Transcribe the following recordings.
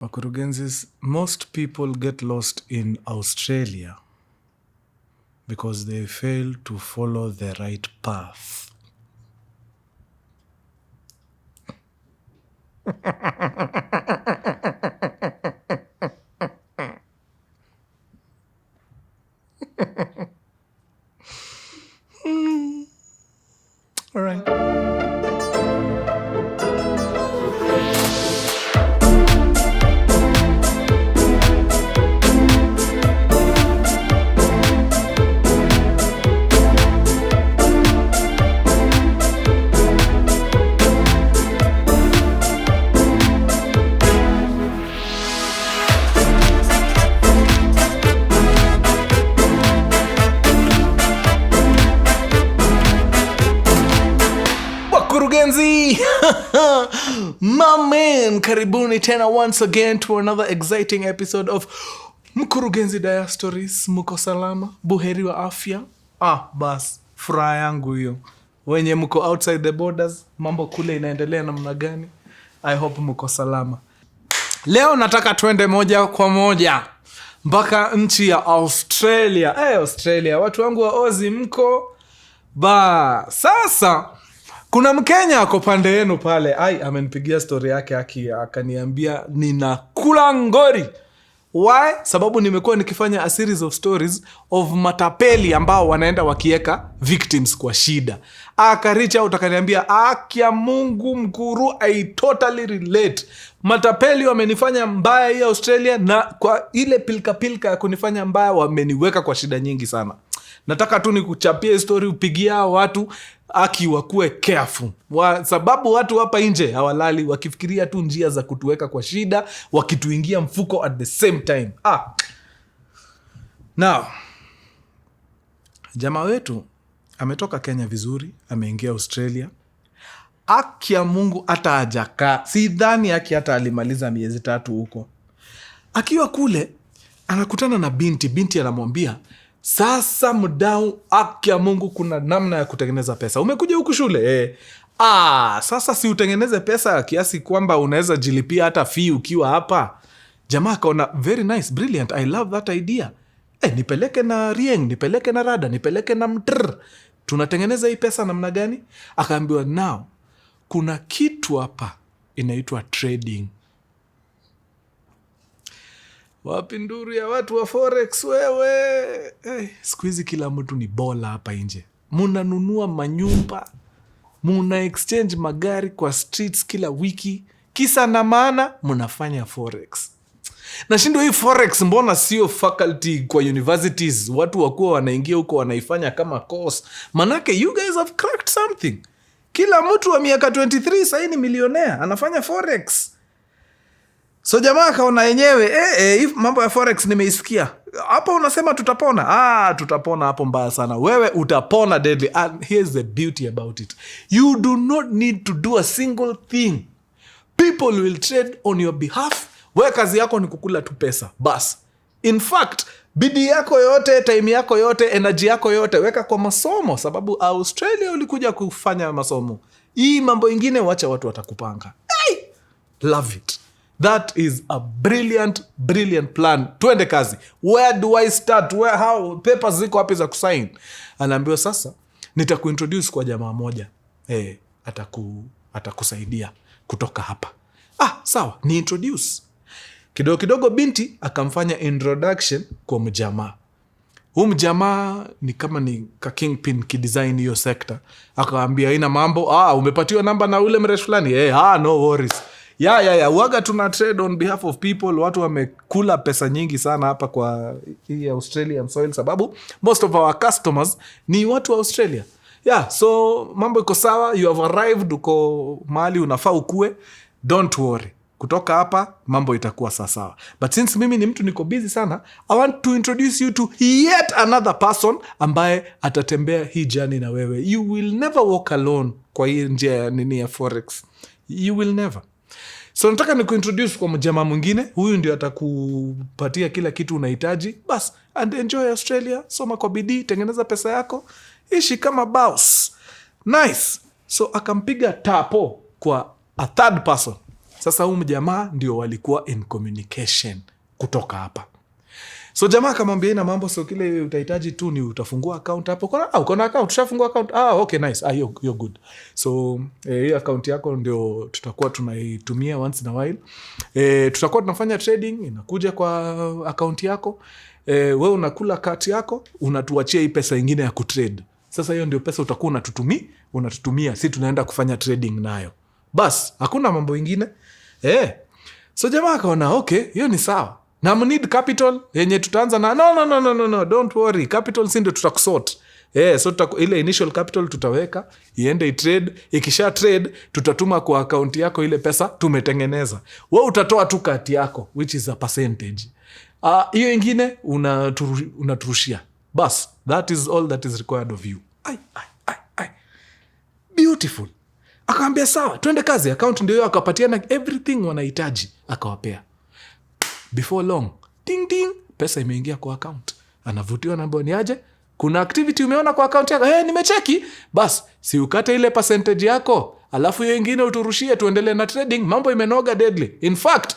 Mkurugenzi, most people get lost in Australia because they fail to follow the right path. All right. Mkurugenzi! My man, karibuni tena once again to another exciting episode of Mkurugenzi Diastories. Mko salama? Buheri wa afya? Bas, furaha yangu hiyo. Wenye mko outside the borders, mambo kule inaendelea namna gani? I hope mko salama. Leo nataka twende moja kwa moja mpaka nchi ya Australia. Australia, watu wangu wa Aussie mko? Sasa kuna Mkenya ako pande yenu pale. Amenipigia story yake akaniambia ninakula ngori. Why? Sababu nimekuwa nikifanya a series of stories of matapeli ambao wanaenda wakieka victims kwa shida. Akaricha utakaniambia akia Mungu Mkuru, I totally relate. Matapeli wamenifanya mbaya hii Australia, na kwa ile pilka ya kunifanya mbaya wameniweka kwa shida nyingi sana. Nataka tu nikuchapie story, upigia watu wakuwe careful. Sababu watu hapa nje hawalali wakifikiria tu njia za kutuweka kwa shida, wakituingia mfuko at the same time. Now, jamaa wetu ametoka Kenya vizuri, ameingia Australia. Akia Mungu hata hajakaa. Sidhani hata alimaliza miezi 3 huko. Akiwa kule anakutana na binti anamwambia, sasa mdau, akia Mungu kuna namna ya kutengeneza pesa. Umekuja huku shule? Sasa si utengeneze pesa kiasi kwamba unaweza jilipia hata fee ukiwa hapa. Jamaa kaona very nice, brilliant, I love that idea. Nipeleke na rieng, nipeleke na rada, nipeleke na mtr. Tunatengeneza hii pesa namna gani? Akaambiwa, now kuna kitu hapa inaitwa trading. Wapi nduru ya watu wa forex wewe? Siku hizi kila mtu ni bola hapa nje. Munanunua manyumba, muna exchange magari kwa streets kila wiki. Kisa na maana munafanya forex. Nashindwa hii forex mbona sio faculty kwa universities? Watu wakuwa wanaingia huko wanaifanya kama course. Manake you guys have cracked something. Kila mtu wa miaka 23 sasa ni millionaire anafanya forex. So jamaa kaona yenyewe, mambo ya forex nimeisikia. Hapo unasema tutapona. Tutapona hapo mbaya sana. Wewe utapona deadly. And here's the beauty about it. You do not need to do a single thing. People will trade on your behalf. Wewe kazi yako ni kukula tu pesa. Bas. In fact, bidii yako yote, time yako yote, energy yako yote, weka kwa masomo. Sababu Australia ulikuja kufanya masomo. Hii mambo ingine wacha watu watakupanga. Love it. That is a brilliant plan. Tuende kazi. Where do I start? How? Papers ziko wapi za kusign? Anaambiwa sasa, nitakuintroduce kwa jamaa moja. Atakusaidia kutoka hapa. Sawa, ni introduce. Kidogo binti akamfanya introduction kwa mjamaa. Mjamaa ni kama ni ka kingpin kidesign hiyo sector. Akaambia ina mambo, umepatiwa namba na ule mresh fulani. No worries. Waga tuna trade on behalf of people. Watu wamekula pesa nyingi sana hapa kwa hii Australian soil, sababu most of our customers ni watu wa Australia. So mambo iko sawa, you have arrived, uko mahali unafaa ukue. Don't worry. Kutoka hapa mambo itakuwa sawa. But since mimi ni mtu niko busy sana, I want to introduce you to yet another person ambaye atatembea hii journey na wewe. You will never walk alone kwa hii njia ya forex. You will never. So nataka ni kuintroduce kwa mjamaa mwingine. Huyu ndio atakupatia kila kitu unahitaji. Bas, and enjoy Australia. Soma kwa bidii, tengeneza pesa yako, ishi kama boss. Nice. So akampiga tapo kwa a third person. Sasa huyu jamaa ndio walikuwa in communication kutoka hapa. So jamaa akamwambia ina mambo, so kile utahitaji tu ni utafungua account hapo. Uko na account? Ushafungua account? Okay, nice. You're good. So hii account yako ndio tutakuwa tunaitumia once in a while. Tutakuwa tunafanya trading, inakuja kwa account yako. Wewe unakula cut yako, unatuachia hii pesa ingine ya kutrade. Sasa hiyo ndio pesa utakuwa unatutumia, si tunaenda kufanya trading nayo. Bas, hakuna mambo ingine. So jamaa akaona okay, hiyo ni sawa. Na need capital yenye tutaanza na no, don't worry, capital si ndio tutakusort. So ile initial capital tutaweka iende itrade, ikisha trade tutatuma kwa account yako ile pesa tumetengeneza. Wewe utatoa tu kati yako which is a percentage. Hiyo ingine unaturushia. Bas, that is all that is required of you. Beautiful. Akaambia sawa, twende kazi. Account ndio akapatiana everything wanahitaji, akawapea. Before long, ding ding, pesa imeingia kwa account. Anavutiwa na mboni aje, kuna activity umeona kwa account yako. Nimecheki. Bas, si ukate ile percentage yako, alafu hiyo ingine uturushie tuendelee na trading. Mambo imenoga deadly. In fact,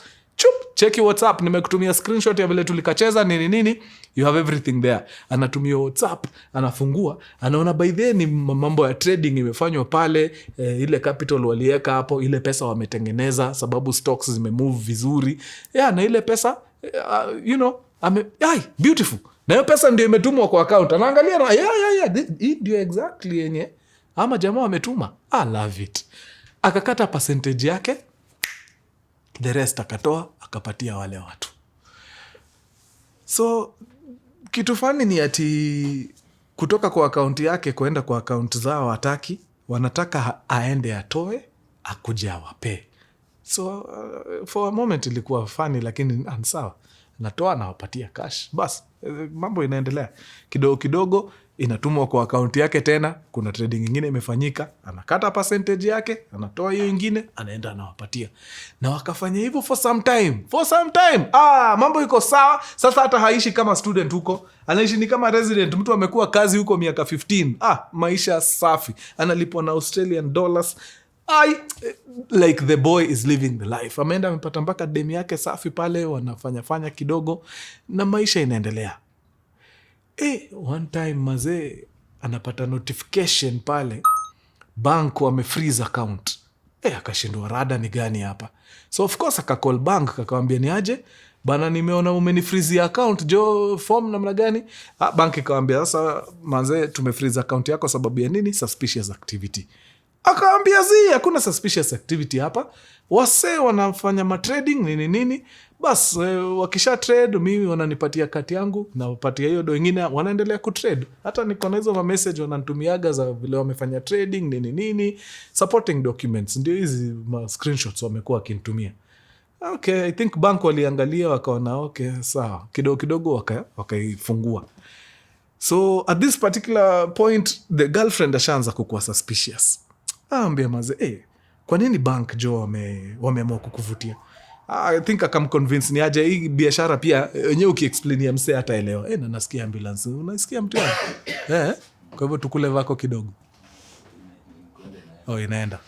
cheki WhatsApp, nimekutumia screenshot ya vile tulikacheza nini. You have everything there. Anatumia WhatsApp, anafungua, anaona by the ni mambo ya trading imefanywa pale, ile capital waliweka hapo, ile pesa wametengeneza sababu stocks zimemove vizuri. Na ile pesa beautiful. Na hiyo pesa ndio imetumwa kwa account. Anaangalia na hii ndio exactly yenye ama jamaa wametuma. I love it. Akakata percentage yake, the rest akatoa akapatia wale watu. So kitu fani ni ati kutoka kwa account yake kuenda kwa account zao hataki, wanataka aende atoe akuje awape. So for a moment ilikuwa funny, lakini sawa, natoa na wapatia cash. Bas, mambo inaendelea. Kidogo kidogo inatumwa kwa account yake tena, kuna trading ingine imefanyika, anakata percentage yake, anatoa hiyo ingine, anaenda anawapatia. Na wakafanya hivyo for some time. Mambo iko sawa. Sasa hata haishi kama student huko, anaishi ni kama resident. Mtu amekuwa kazi huko miaka 15. Maisha safi. Analipwa na Australian dollars. Like the boy is living the life. Ameenda amepata mpaka demi yake safi pale, wanafanya kidogo na maisha inaendelea. One time mazee anapata notification pale, bank wamefreeze account. Akashindwa rada ni gani hapa. So of course akacall bank, akawambia ni aje bana, nimeona umenifreeze account, jo form namna gani? Bank ikawambia sasa mazee tumefreeze account yako sababu ya nini? Suspicious activity. Akawambia hakuna suspicious activity hapa, wase wanafanya matrading nini. Bas, wakisha trade mimi wananipatia kati yangu na wapatia hiyo do wengine wanaendelea kutrade. Hata niko na hizo message wananitumiaga za vile wamefanya trading nini. Supporting documents ndio hizi screenshots wamekuwa wakinitumia. Okay, I think bank waliangalia wakaona okay, sawa. Kidogo wakaifungua. So at this particular point the girlfriend ashaanza kukuwa suspicious. Ambia maze, kwa nini bank jo wameamua kukuvutia? I think akamconvince ni aje hii biashara pia wenyewe ukiexplainia msee hataelewa. Na nasikia ambulance. Unasikia mtu yangu? Kwa hivyo tukule vako kidogo. Inaenda.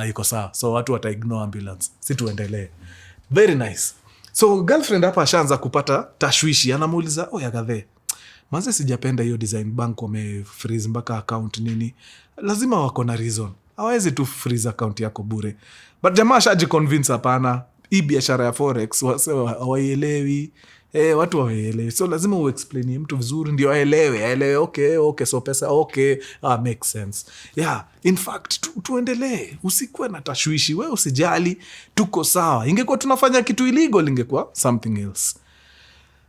Iko sawa. So watu wata-ignore ambulance. Si tuendelee. Very nice. So girlfriend hapa ashaanza kupata tashwishi. Anamuuliza, Yagathe, maze sijapenda hiyo design, bank wamefreeze mpaka account nini. Lazima wako na reason. Hawezi tu freeze account yako bure. But jamaa shaji convince hapana. Hii biashara ya forex hawaielewi. Watu hawaielewi. So lazima uexplain mtu vizuri ndio aelewe. Okay, so pesa makes sense. In fact tuendelee. Usikuwe na tashwishi. Wewe usijali, tuko sawa. Ingekuwa tunafanya kitu illegal, ingekuwa something else.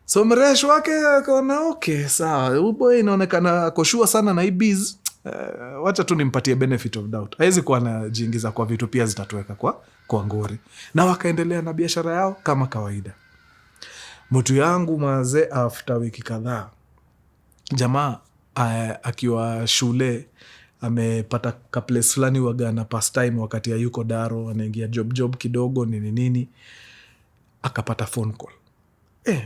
So mresho wake akaona okay, sawa. Uboy inaonekana akoshua sana na hii biz. Wacha tu nimpatie benefit of doubt. Haizi kuwa anajiingiza kwa vitu pia zitatuweka kwa ngori. Na wakaendelea na biashara yao kama kawaida. Mtu yangu maze after wiki kadhaa, jamaa akiwa shule amepata place fulani waga na pastime wakati ya yuko daro, anaingia job kidogo nini. Akapata phone call.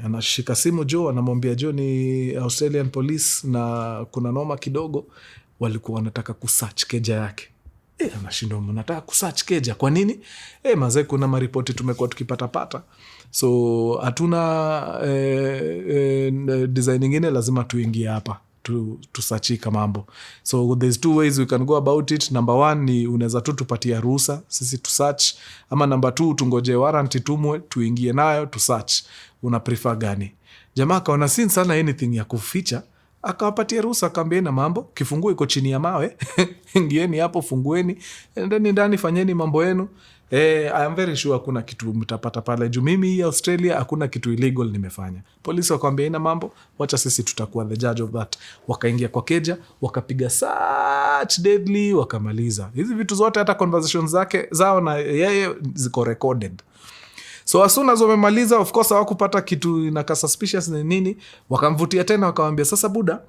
Anashika simu jo, anamwambia jo ni Australian police na kuna noma kidogo, walikuwa wanataka kusearch keja yake. Anashindwa mnataka kusearch keja kwa nini? Mazee kuna maripoti tumekuwa tukipata. So hatuna design nyingine, lazima tuingie hapa tu search mambo. So there's two ways we can go about it. Number one ni unaweza tu tupatia ruhusa sisi tu search, ama number two tungoje warrant tumwe tuingie nayo tu search. Una prefer gani? Jamaa akaona sin sana anything ya kuficha, akawapatia ruhusa, akaambia na mambo, kifunguo iko chini ya mawe ingieni hapo, fungueni, ndani fanyeni mambo yenu. I am very sure hakuna kitu mtapata pale juu mimi Australia hakuna kitu illegal nimefanya. Polisi wakamwambia ina mambo, wacha sisi tutakuwa the judge of that. Wakaingia kwa keja, wakapiga search deadly, wakamaliza. Hizi vitu zote hata conversations zao na yeye ziko recorded. So as soon as wamemaliza, of course hawakupata kitu inaka suspicious ni nini, wakamvutia tena wakamwambia sasa buda,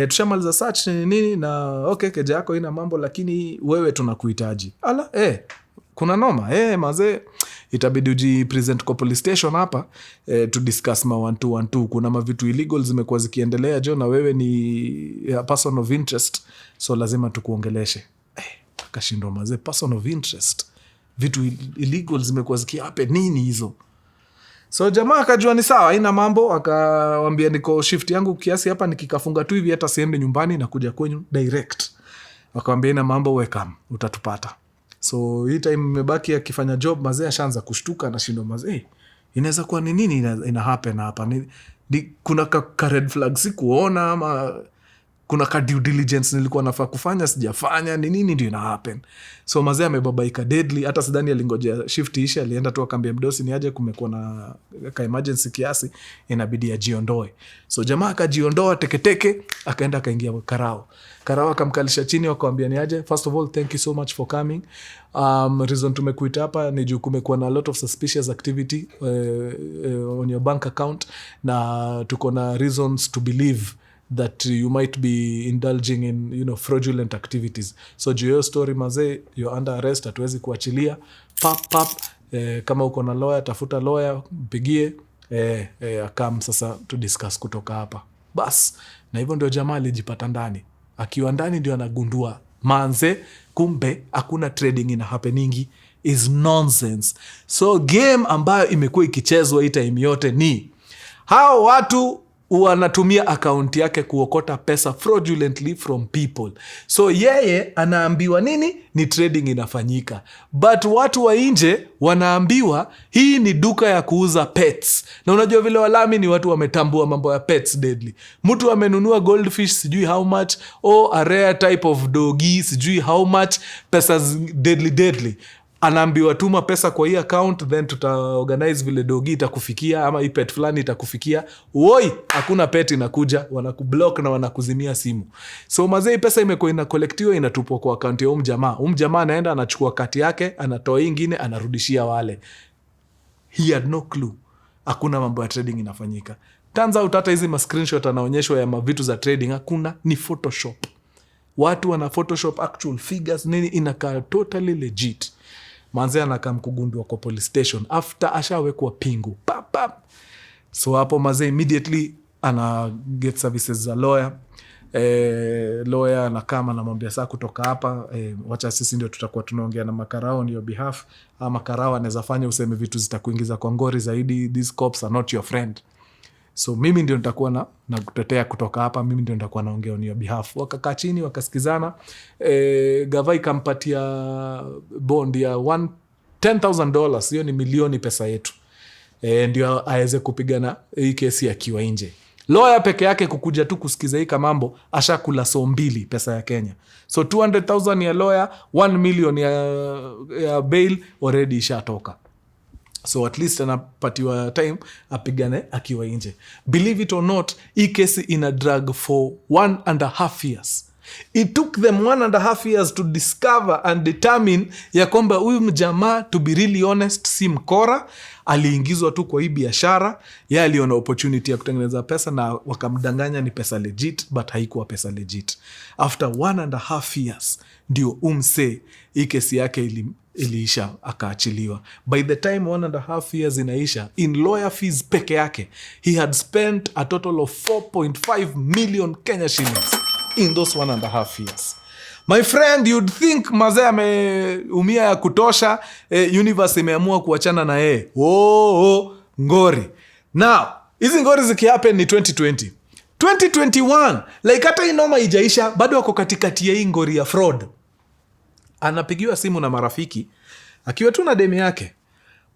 tushamaliza search ni nini na okay keja yako ina mambo, lakini wewe tunakuhitaji. Ala kuna noma mazee, itabidi uji present kwa police station hapa to discuss ma 1212. Kuna mavitu illegal zimekuwa zikiendelea jo, na wewe ni a person of interest, so lazima tukuongeleshe. Akashindwa mazee, person of interest, vitu illegal zimekuwa zikiape nini hizo? So jamaa akajua ni sawa, haina mambo, akawaambia niko shift yangu kiasi hapa, nikikafunga tu hivi hata siende nyumbani na kuja kwenyu direct. Akawaambia ina mambo, welcome, utatupata. So hii time imebaki akifanya job, mazee ashaanza kushtuka, anashindwa mazee, inaweza kuwa ni nini ina happen hapa? Kuna ka red flag sikuona, ama kuna ka due diligence nilikuwa nafaa kufanya sijafanya, ni nini ndio ina happen? So mazee amebabaika deadly, hata sidhani alingojea shift isha, alienda tu akaambia mdosi ni aje, kumekuwa na ka emergency kiasi, inabidi ajiondoe. So jamaa akajiondoa teketeke, akaenda akaingia Karao akamkalisha chini, wakamwambia ni aje, first of all thank you so much for coming. Reason tumekuita hapa ni juu kumekuwa na a lot of suspicious activity on your bank account, na tuko na reasons to believe that you might be indulging in fraudulent activities. So juu hiyo story mazee, you're under arrest, hatuwezi kuachilia. Pap kama uko na lawyer, tafuta lawyer, mpigie akam sasa to discuss kutoka hapa. Bas, na hivyo ndio jamaa alijipata ndani. Akiwa ndani ndio anagundua manze, kumbe hakuna trading ina happeningi, is nonsense. So game ambayo imekuwa ikichezwa hii time yote ni hao watu wanatumia account yake kuokota pesa fraudulently from people. So yeye anaambiwa nini? Ni trading inafanyika. But watu wa nje wanaambiwa hii ni duka ya kuuza pets. Na unajua vile Walami ni watu wametambua mambo ya pets deadly. Mtu amenunua goldfish sijui how much, a rare type of doggy sijui how much, pesa deadly. Anaambiwa tuma pesa kwa hii account, then tutaorganize vile dogi itakufikia, ama hii pet fulani itakufikia. Woi, hakuna pet inakuja, wanakublock na wanakuzimia simu. So mazee, pesa imekuwa inakolektiwa, inatupwa kwa account ya jamaa. Jamaa anaenda anachukua kati yake, anatoa hii ingine, anarudishia wale. He had no clue. Hakuna mambo ya trading inafanyika. Turns out hata hizi screenshot anaonyeshwa ya mavitu za trading, hakuna, ni Photoshop. Watu wana Photoshop actual figures, nini, inakaa totally legit. Manze anakam kugundua kwa police station after ashawekwa pingu. Pap. So hapo mazee immediately ana get services za lawyer. Lawyer anakama na mwambia saa kutoka hapa, wacha sisi ndio tutakuwa tunaongea na makarao on your behalf. Makarao anaweza fanya useme vitu zitakuingiza kwa ngori zaidi. These cops are not your friend. So mimi ndio nitakuwa na kutetea kutoka hapa, mimi ndio nitakuwa naongea on your behalf. Wakakaa chini wakasikizana, gavai kampatia bond ya $10,000, hiyo ni milioni pesa yetu. Ndio aweze kupigana hii kesi akiwa nje. Lawyer peke yake kukuja tu kusikiza hii mambo, ashakula so 2 pesa ya Kenya. So 200,000 ya lawyer, 1 million ya bail already ishatoka. So at least anapatiwa time apigane akiwa nje. Believe it or not, hii kesi ina drag for 1.5 years. It took them 1.5 years to discover and determine ya kwamba huyu mjamaa, to be really honest, si mkora. Aliingizwa tu kwa hii biashara. Yeye aliona opportunity ya kutengeneza pesa na wakamdanganya ni pesa legit, but haikuwa pesa legit. After 1.5 years, ndio hii kesi yake iliisha, akaachiliwa. By the time 1.5 years inaisha, in lawyer fees peke yake, he had spent a total of 4.5 million Kenya shillings in those 1.5 years. My friend, you'd think mazee ameumia ya kutosha, universe imeamua kuachana na yeye. Ngori. Now, hizi ngori zikihappen ni 2020. 2021, like hata inoma ijaisha, bado wako katikati ya hii ngori ya fraud. Anapigiwa simu na marafiki, akiwa tu na demi yake.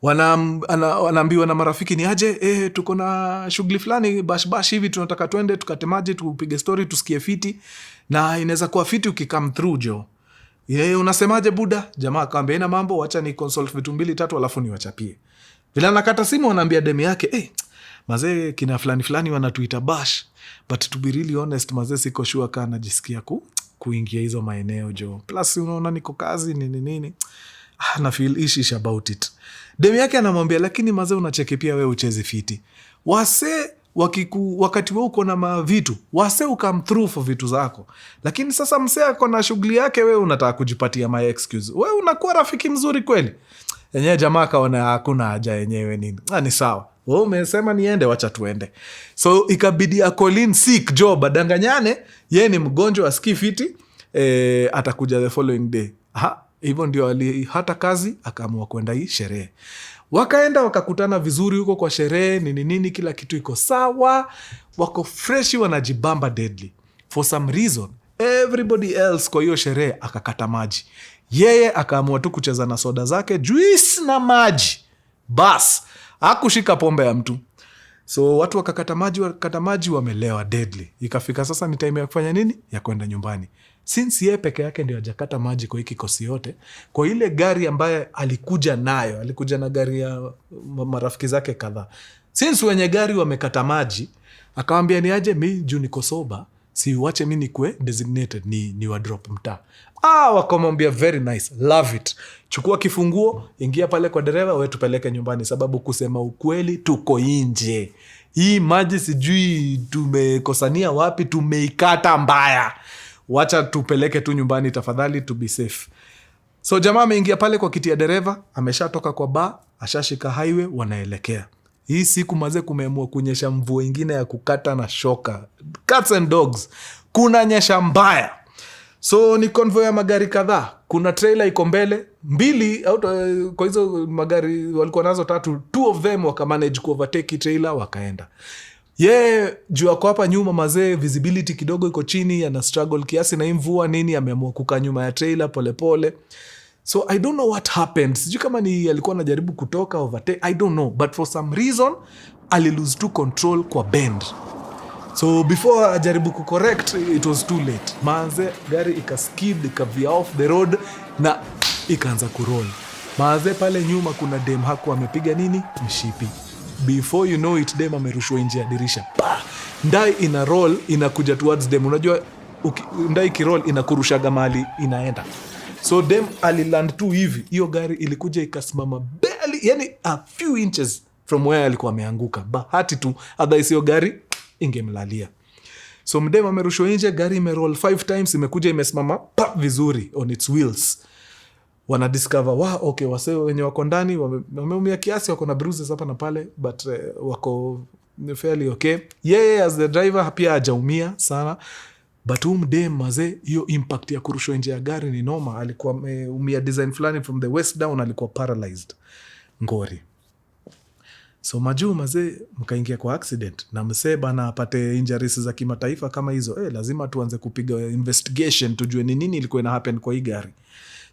Wanaambiwa na marafiki ni aje, tuko na shughuli fulani bash hivi, tunataka twende tukatemaje, tupige story, tusikie fiti, na inaweza kuwa fiti ukikam through jo. Unasemaje buda? Jamaa akamwambia ina mambo, wacha ni consult vitu 2-3 alafu niwachapie. Bila nakata simu anaambia demi yake, mazee kina fulani wanatuita bash, but to be really honest mazee siko sure kana najisikia kuingia hizo maeneo jo. Plus unaona niko kazi nini. Na feel ishish about it. Demi yake anamwambia lakini mazee unacheki pia wewe uchezi fiti. Wase wakati wewe uko na mavitu, wase ukam through for vitu zako. Lakini sasa msee ako na shughuli yake, wewe unataka kujipatia my excuse. Wewe unakuwa rafiki mzuri kweli? Yenyewe jamaa kaona hakuna haja yenyewe nini. Ni sawa. Wewe umesema niende, wacha tuende. So ikabidi akolin sick job adanganyane, yeye ni mgonjwa asikii fiti, atakuja the following day. Hivyo ndio hata kazi akaamua kwenda hii sherehe. Wakaenda wakakutana vizuri huko kwa sherehe, nini kila kitu iko sawa, wako freshi wanajibamba deadly. For some reason, everybody else kwa hiyo sherehe akakata maji. Yeye akaamua tu kucheza na soda zake, juice na maji. Bas, hakushika pombe ya mtu. So watu wakakata maji wamelewa deadly. Ikafika sasa ni time ya kufanya nini? Ya kwenda nyumbani. Since yeye peke yake ndio hajakata maji kwa hiki kosi yote, kwa ile gari ambaye alikuja na gari ya marafiki zake kadhaa. Since wenye gari wamekata maji, akamwambia ni aje mimi juu niko soba, si uache mimi nikue designated ni wa drop mtaa. Wakamwambia very nice, love it. Chukua kifunguo, ingia pale kwa dereva, wewe tupeleke nyumbani, sababu kusema ukweli tuko nje. Hii maji sijui tumekosania wapi, tumeikata mbaya. Wacha tupeleke tu nyumbani tafadhali, to be safe. So jamaa ameingia pale kwa kiti ya dereva, ameshatoka kwa bar, ashashika highway, wanaelekea. Hii siku mazee kumeamua kunyesha mvua ingine ya kukata na shoka. Cats and dogs. Kuna nyesha mbaya. So ni convoy ya magari kadhaa. Kuna trailer iko mbele, 2 kwa hizo magari walikuwa nazo 3, 2 of them wakamanage kuovertake trailer wakaenda. Juu ako hapa nyuma mazee, visibility kidogo iko chini, ana struggle kiasi na mvua nini, ameamua kukaa nyuma ya trailer pole. So I don't know what happened. Sijui kama ni alikuwa anajaribu kutoka overtake, I don't know, but for some reason ali lose to control kwa bend. So before ajaribu kucorrect, it was too late. Manze gari ikaskid, ikavia off the road na ikaanza kuroll. Manze pale nyuma kuna dem hakuwa amepiga nini? Mshipi. Before you know it, dem amerushwa nje ya dirisha. Ndai ina roll, inakuja towards dem. Unajua ndai kiroll inakurushaga mahali inaenda. So dem aliland tu hivi. Hiyo gari ilikuja ikasimama barely, yani a few inches from where alikuwa ameanguka. Bahati tu, otherwise hiyo gari ingemlalia. So mdem amerushwa nje, gari imeroll 5 times, imekuja imesimama vizuri on its wheels. Wana discover, okay, wase wenye wako ndani wameumia kiasi, wako na bruises hapa na pale, but wako fairly okay. As the driver pia hajaumia sana, but mdem mazee, hiyo impact ya kurushwa nje ya gari ni noma. Alikuwa ameumia design fulani from the waist down, alikuwa paralyzed. Ngori. So majuu mazee mkaingia kwa accident na msee bana apate injuries za kimataifa kama hizo, lazima tuanze kupiga investigation tujue ni nini ilikuwa ina happen kwa hii gari.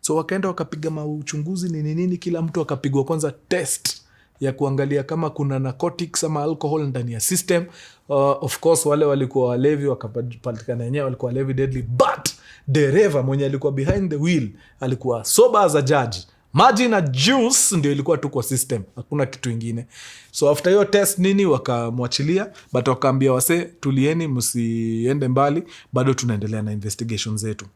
So wakaenda wakapiga uchunguzi ni nini, kila mtu akapigwa kwanza test ya kuangalia kama kuna narcotics ama alcohol ndani ya system. Of course wale walikuwa walevi, wakapatikana wenyewe walikuwa walevi deadly, but dereva mwenye alikuwa behind the wheel alikuwa sober as a judge. Maji na juice ndio ilikuwa tu kwa system, hakuna kitu ingine. So after hiyo test nini wakamwachilia, but wakaambia wase tulieni, msiende mbali, bado tunaendelea na investigation zetu.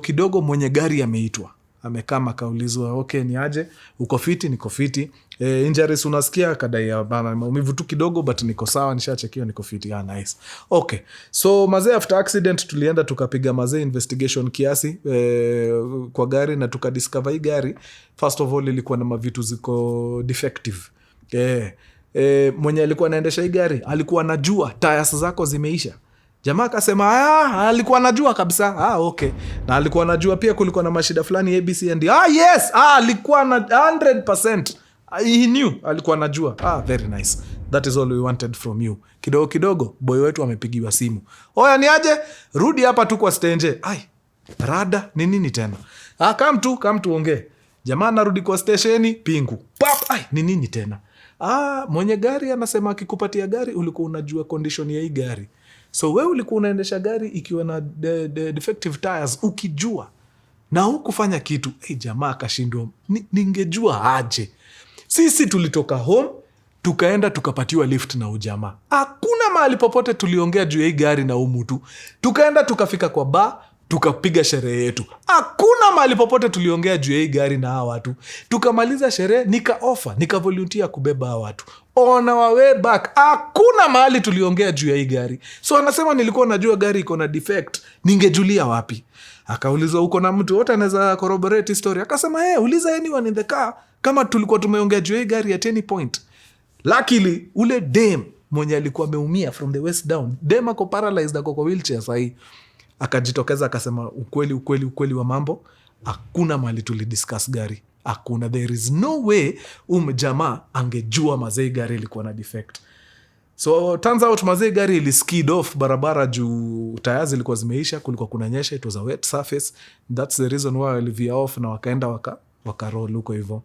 Kidogo mwenye gari ameitwa, amekaa akaulizwa, okay ni aje, uko fiti? Niko fiti. Injuries unasikia? Kadai bana maumivu tu kidogo, but niko sawa, nishachekiwa, niko fiti. Nice. Okay. So mazee after accident tulienda tukapiga mazee investigation kiasi kwa gari, na tukadiscover hii gari first of all ilikuwa na mavitu ziko defective. Mwenye alikuwa anaendesha hii gari alikuwa anajua tires zako zimeisha. Jamaa akasema alikuwa anajua kabisa. Okay. Na alikuwa anajua pia kulikuwa na mashida fulani ABC and yes, alikuwa na 100%. He knew, alikuwa anajua. Very nice. That is all we wanted from you. Kidogo kidogo boy wetu amepigiwa simu. Oya ni aje? Rudi hapa tu kwa stage. Rada ni nini tena? Come tuongee. Jamaa anarudi kwa stesheni, pingu. Pap, ni nini tena? Mwenye gari anasema akikupatia gari ulikuwa unajua condition ya hii gari. So wewe ulikuwa unaendesha gari ikiwa na defective tires ukijua. Na hukufanya kitu. Jamaa akashindwa. Ningejua aje. Sisi tulitoka home, tukaenda tukapatiwa lift na ujamaa. Hakuna mahali popote tuliongea juu ya hii gari na umutu. Tukaenda tukafika kwa bar, tukapiga sherehe yetu. Hakuna mahali popote tuliongea juu ya hii gari na hawa watu. Tukamaliza sherehe, nika volunteer kubeba hawa watu. On our way back, hakuna mahali tuliongea juu ya hii gari. So anasema nilikuwa najua gari iko na defect, ningejulia wapi? Akaulizwa uko na mtu wote anaweza corroborate story. Akasema uliza anyone in the car kama tulikuwa tumeongea juu ya hii gari at any point. Luckily ule dem mwenye alikuwa ameumia from the waist down, dem ako paralyzed, ako kwa wheelchair sahi, akajitokeza akasema ukweli wa mambo, hakuna mahali tulidiscuss gari. Hakuna, there is no way jamaa angejua mazee gari ilikuwa na defect. So turns out mazee gari ili skid off barabara juu tires ilikuwa zimeisha, kulikuwa kunanyesha, it was a wet surface. That's the reason why walivia off na wakaenda wakaroll huko hivyo.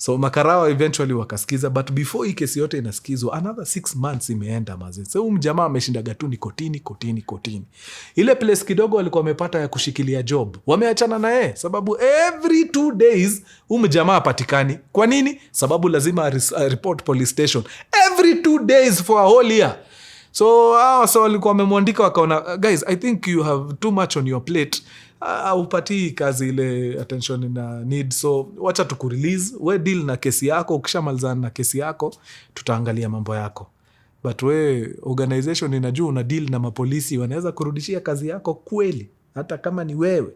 So makarao eventually wakasikiza, but before hii kesi yote inasikizwa, another 6 months imeenda mazee. So jamaa ameshinda gatuni kotini. Ile place kidogo alikuwa amepata ya kushikilia job, wameachana na yeye sababu every 2 days jamaa hapatikani. Kwa nini? Sababu lazima report police station every 2 days for a whole year. So walikuwa wamemwandika wakaona, guys, I think you have too much on your plate. Upatii kazi ile attention na need, so wacha tukurelease, we deal na kesi yako. Ukishamalizana na kesi yako tutaangalia mambo yako, but we organization inajua una deal na mapolisi, wanaweza kurudishia kazi yako kweli hata kama ni wewe.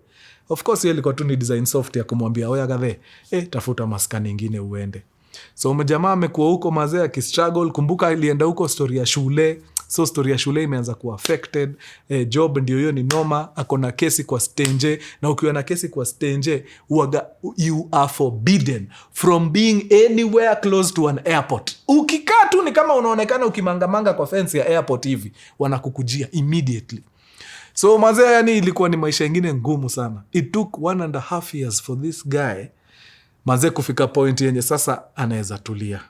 Of course yeye alikuwa tu ni design soft ya kumwambia oya gadhe, tafuta maskani nyingine uende. So jamaa amekuwa huko mazee akistruggle. Kumbuka ilienda huko story ya shule. So story ya shule imeanza kuwa affected. Job ndio hiyo ni noma. Akona kesi kwa stenje. Na ukiwa na kesi kwa stenje, you are forbidden from being anywhere close to an airport. Ukikaa tu ni kama unaonekana ukimangamanga kwa fence ya airport hivi, wanakukujia immediately. So mazee yani ilikuwa ni maisha ingine ngumu sana. It took 1.5 years for this guy mazee kufika point yenye sasa anaweza tulia.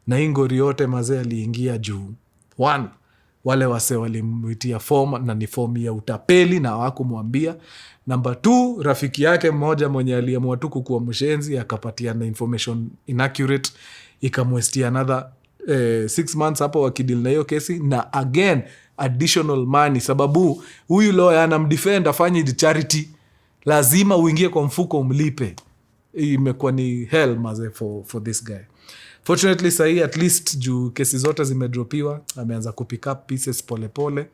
Na hii ngori yote mazee aliingia juu. 1, wale wase walimwitia form na ni form ya utapeli na hawakumwambia. Number 2, rafiki yake mmoja mwenye aliamua tu kuwa mshenzi akapatia na information inaccurate, ikamwestia another 6 months hapo wakideal na hiyo kesi, na again additional money sababu huyu lawyer anamdefend afanye charity, lazima uingie kwa mfuko umlipe. Imekuwa ni hell maze for this guy. Fortunately sahi at least juu kesi zote zimedropiwa, ameanza kupick up pieces pole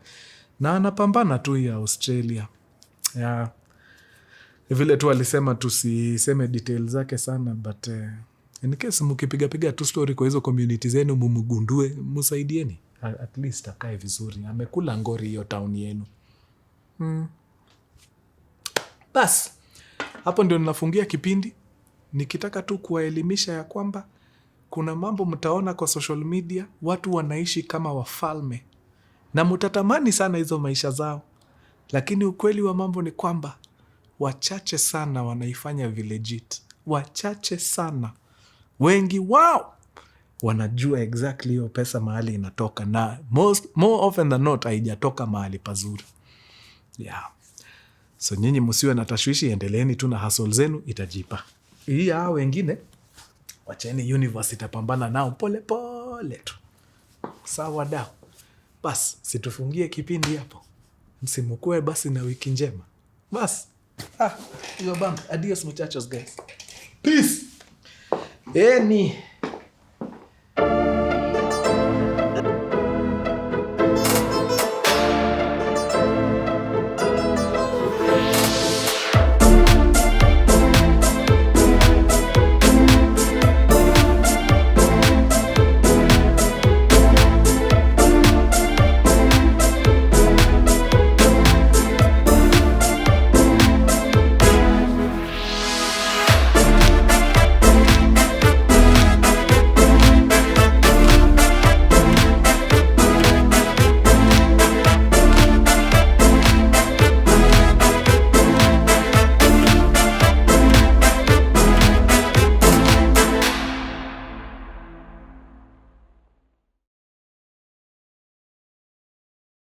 na anapambana tu ya Australia. Vile tu alisema tusiseme details zake sana, but in case mkipiga tu story kwa hizo community zenu mumugundue, msaidieni at least akae vizuri. Amekula ngori hiyo town yenu. Bas hapo ndio ninafungia kipindi, nikitaka tu kuwaelimisha ya kwamba kuna mambo mtaona kwa social media, watu wanaishi kama wafalme na mtatamani sana hizo maisha zao, lakini ukweli wa mambo ni kwamba wachache sana wanaifanya legit. Wachache sana. Wengi wao wanajua exactly hiyo pesa mahali inatoka, na more often than not haijatoka mahali pazuri. So nyinyi msiwe na tashwishi, endeleeni tu na hustle zenu, itajipa. Hii hao wengine wacheni universe itapambana nao pole tu. Sawa dao. Bas, situfungie kipindi hapo. Msimukue basi na wiki njema. Bas. Adios muchachos guys. Peace.